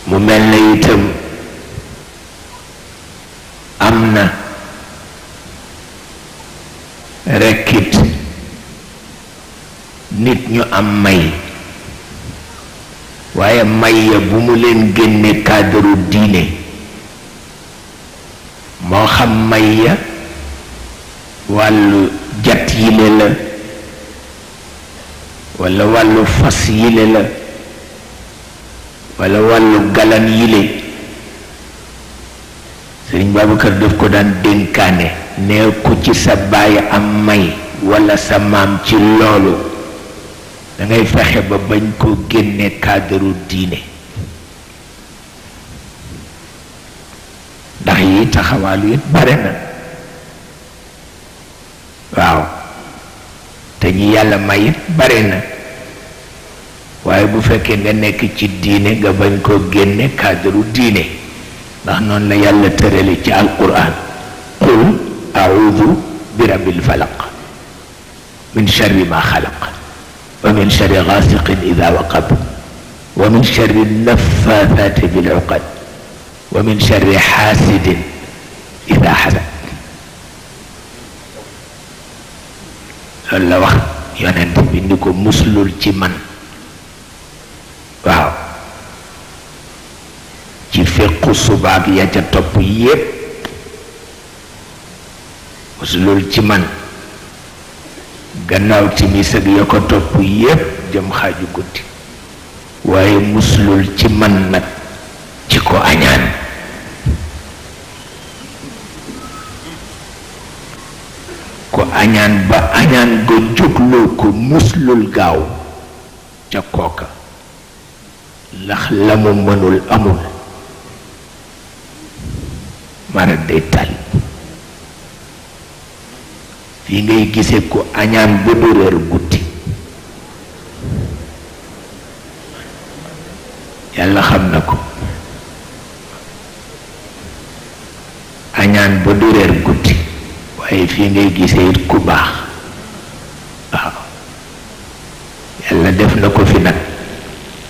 mu mel na itam am na rekkit nit ñu am may waaye may ya bu mu leen génne cadre diine moo xam may ya wàllu jat yile la walla wàllu fas yile la walla wàllu galan yile Sëriñ Babacar daf ko daan dénkaane ne ku ci sa baay am may walla sa maam ci loolu dangay fexe ba bañ koo génne cadre diine ndax yi taxawaalu it bare na waaw te ñi yàlla may it bare na waaye bu fekkee nga nekk ci diine nga bañ koo génne cadre diine ndax noonu la yàlla tërale ci alquran qul a'udhu bi rabbil falaq min sharri ma xalaq wa min sharri ghasiqin idha waqab wa min sharri naffathati bil uqad wa min sharri hasidin idha hasad loolu la wax yonent bi ni ko muslul ci man waaw ci fiqu subaak ya ca topp yépp muslul ci man gannaaw timis ak ya ko topp yépp jëm xaaju guddi waaye muslul ci man nag ci ko añaan ko añaan ba añaan ga jógloo ko muslul gaaw ca kooka ndax la mu mënul amul mara day tal fii ngay gise ko añaan ba du reer guddi yàlla xam na ko añaan ba du reer guddi waaye fii ngay gise it ku baax waaw yàlla def na ko fi nag